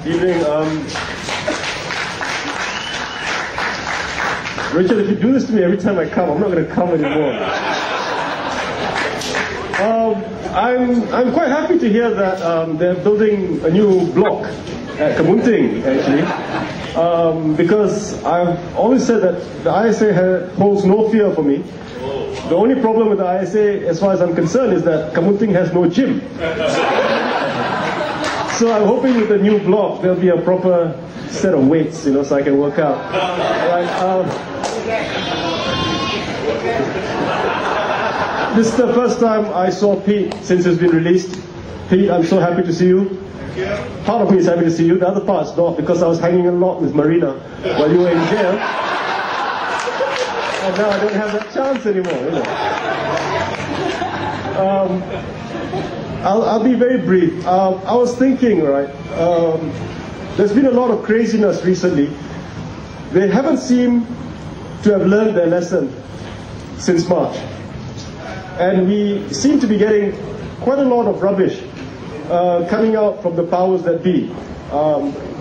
Evening. Rachel, if you do this to me every time I come, I'm not going to come anymore. I'm quite happy to hear that they're building a new block at Kamunting, actually, because I've always said that the ISA holds no fear for me. The only problem with the ISA, as far as I'm concerned, is that Kamunting has no gym. So I'm hoping with the new block there'll be a proper set of weights, you know, so I can work out. This is the first time I saw Pete since it's been released. Pete, I'm so happy to see you. Part of me is happy to see you, the other part's not, because I was hanging a lot with Marina while you were in jail. And now I don't have that chance anymore, you know. I'll be very brief. I was thinking, right, there's been a lot of craziness recently. They haven't seemed to have learned their lesson since March. And we seem to be getting quite a lot of rubbish coming out from the powers that be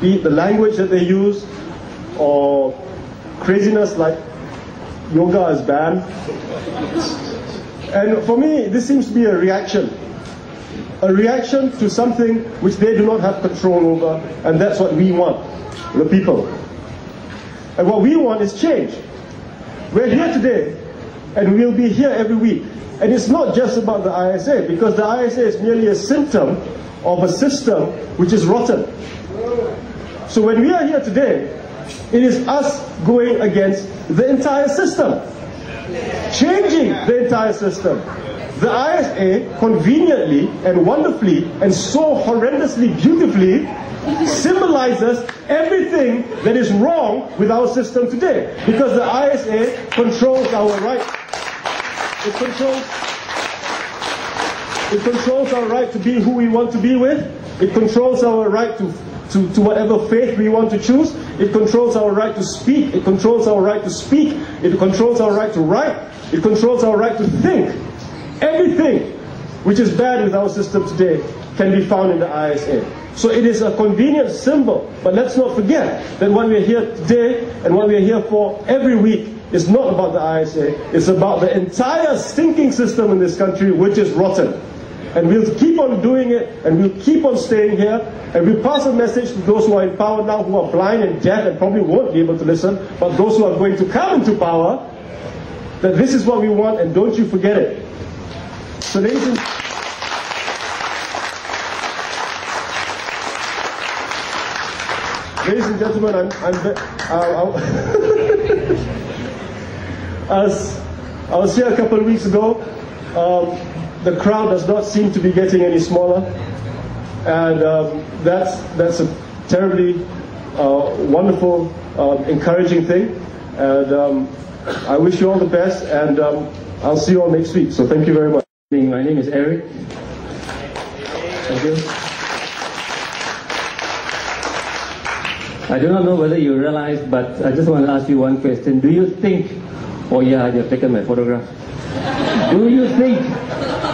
it the language that they use, or craziness like yoga is banned. And for me, this seems to be a reaction to something which they do not have control over, and that's what we want, the people. And what we want is change. We're here today, and we'll be here every week. And it's not just about the ISA, because the ISA is merely a symptom of a system which is rotten. So when we are here today, it is us going against the entire system, changing the entire system. The ISA conveniently and wonderfully and so horrendously beautifully symbolizes everything that is wrong with our system today, because the ISA controls our rights. It controls our right to be who we want to be with. It controls our right to whatever faith we want to choose. It controls our right to speak. It controls our right to speak. It controls our right to write. It controls our right to think. Everything which is bad with our system today can be found in the ISA. So it is a convenient symbol, but let's not forget that what we're here today and what we're here for every week is not about the ISA, it's about the entire stinking system in this country which is rotten. And we'll keep on doing it, and we'll keep on staying here, and we'll pass a message to those who are in power now, who are blind and deaf and probably won't be able to listen, but those who are going to come into power, that this is what we want, and don't you forget it. So ladies and gentlemen, I was here a couple of weeks ago. The crowd does not seem to be getting any smaller, and that's a terribly wonderful, encouraging thing. And I wish you all the best, and I'll see you all next week. So thank you very much. My name is Eric. Thank you. I do not know whether you realize, but I just want to ask you one question. Do you think, oh yeah, you've taken my photograph. Do you think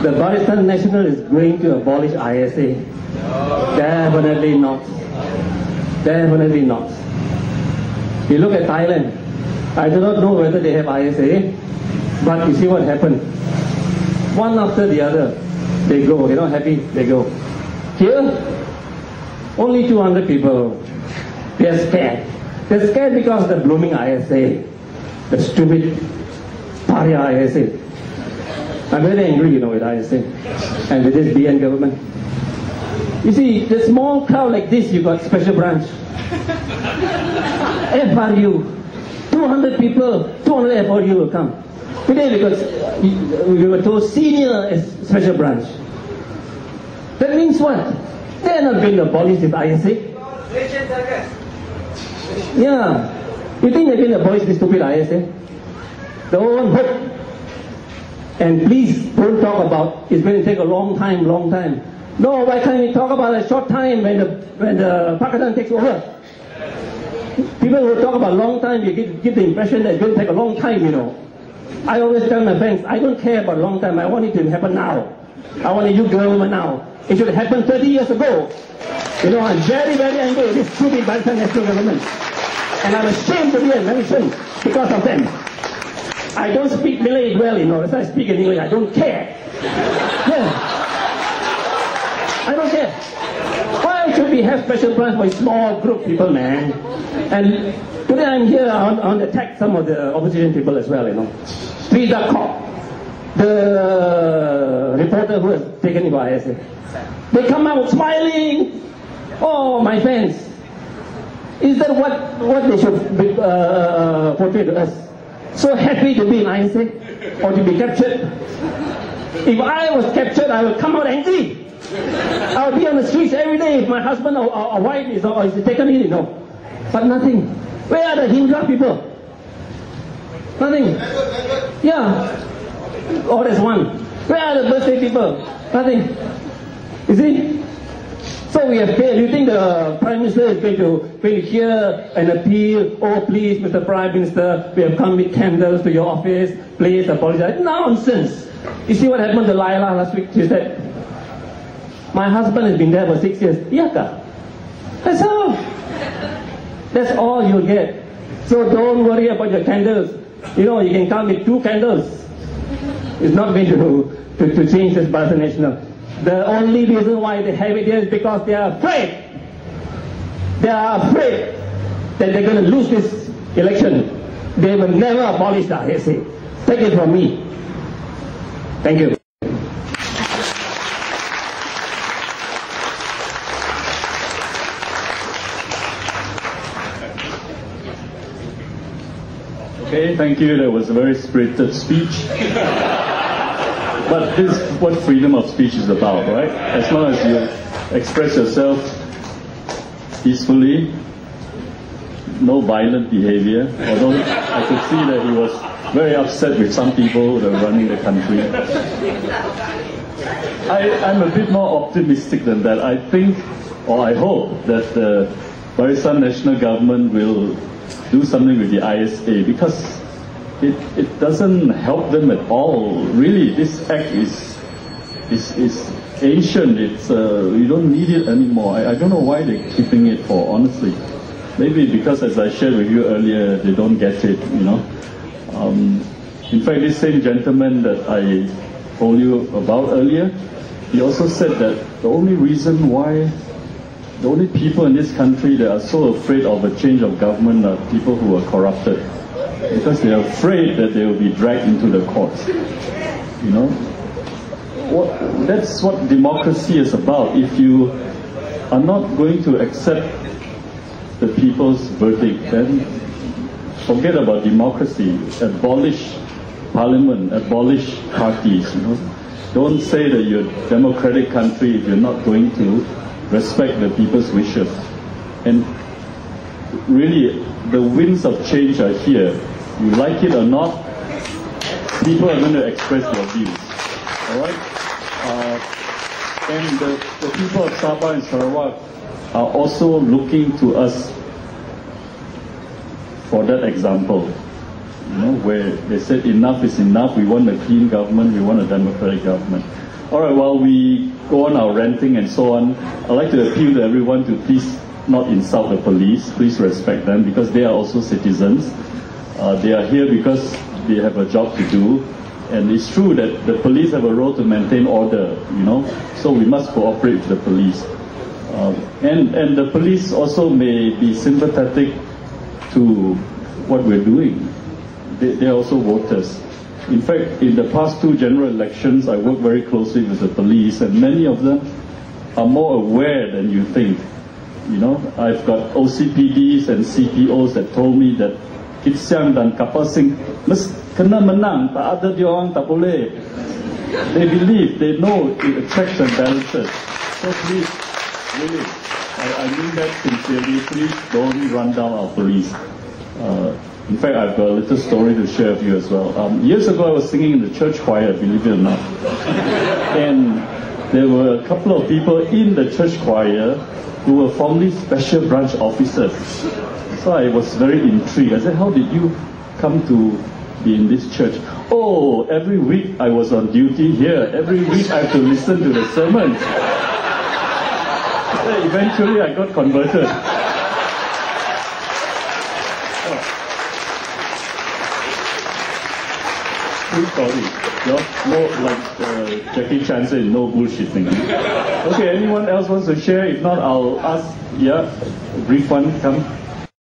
the Barisan National is going to abolish ISA? Definitely not. Definitely not. You look at Thailand. I do not know whether they have ISA, but you see what happened. One after the other, they go. They're not happy, they go. Here, only 200 people. They're scared. They're scared because of the blooming ISA, the stupid paria ISA. I'm very angry, you know, with ISA and with this BN government. You see, the small crowd like this, you got special branch. FRU, 200 people, 200 FRU will come. Today, because we were told senior as special branch. That means what? They're not going to abolish this ISA. Yeah. You think they're going to abolish this stupid ISA? The whole hope. And please don't talk about it's going to take a long time. No, why can't we talk about a short time when the Pakistan takes over? People who talk about long time, you give the impression that it's going to take a long time, you know. I always tell my friends, I don't care about long time, I want it to happen now. I want a youth government now. It should have happened 30 years ago. You know, I'm very, very angry with this stupid Barisan National Government. And I'm ashamed to be a Malaysian because of them. I don't speak Malay well, you know. As I speak in English, I don't care. Yeah. I don't care. Why should we have special plans for a small group people, man? And today I'm here on the attack some of the opposition people as well, you know. Three Dark Cop, the reporter who was taken by ISA. They come out smiling. Oh, my friends. Is that what they should portray to us? So happy to be in ISA or to be captured? If I was captured, I would come out angry. I would be on the streets every day if my husband or wife is taken in, you know. But nothing. Where are the Hindra people? Nothing. Yeah. Oh, there's one. Where are the birthday people? Nothing. You see? So we have failed. You think the Prime Minister is going to hear an appeal? Oh, please, Mr. Prime Minister, we have come with candles to your office. Please apologize. Nonsense. You see what happened to Laila last week? She said, my husband has been there for 6 years. Iyaka. That's all. That's all you'll get. So don't worry about your candles. You know, you can come with 2 candles. It's not going to change this Barisan Nasional. The only reason why they have it here is because they are afraid. They are afraid that they're going to lose this election. They will never abolish the ISA. Take it from me. Thank you. Okay, thank you. That was a very spirited speech. But this is what freedom of speech is about, right? As long as you express yourself peacefully, no violent behavior. Although I could see that he was very upset with some people that are running the country. I'm a bit more optimistic than that. I think, or I hope, that the Barisan National Government will do something with the ISA, because it doesn't help them at all. Really, this act is ancient. It's you don't need it anymore. I don't know why they're keeping it for, honestly. Maybe because, as I shared with you earlier, they don't get it, you know. In fact, this same gentleman that I told you about earlier, he also said that the only reason why, the only people in this country that are so afraid of a change of government are people who are corrupted, because they are afraid that they will be dragged into the courts. You know, that's what democracy is about. If you are not going to accept the people's verdict, then forget about democracy. Abolish parliament, abolish parties. You know, don't say that you're a democratic country if you're not going to respect the people's wishes. And really, the winds of change are here. You like it or not, people are going to express their views. Alright? And the people of Sabah and Sarawak are also looking to us for that example. You know, where they said enough is enough, we want a clean government, we want a democratic government. Alright, while we go on our ranting and so on, I'd like to appeal to everyone to please not insult the police. Please respect them, because they are also citizens. They are here because they have a job to do. And it's true that the police have a role to maintain order, you know, so we must cooperate with the police. And the police also may be sympathetic to what we're doing. They're also voters. In fact, in the past 2 general elections, I worked very closely with the police, and many of them are more aware than you think. You know, I've got OCPDs and CPOs that told me that Kit Siang dan Kapal Sing kena menang, tak ada dia orang tak boleh. They believe, they know it attracts and balances. So please, really, I mean that sincerely, please don't run down our police. In fact, I've got a little story to share with you as well. Years ago, I was singing in the church choir, believe it or not. And there were a couple of people in the church choir who were formerly special branch officers. So I was very intrigued. I said, how did you come to be in this church? Oh, every week I was on duty here. Every week I have to listen to the sermons. Eventually I got converted. True story. No, like Jackie Chan said, no bullshitting. Okay, anyone else wants to share? If not, I'll ask, yeah, brief one, come.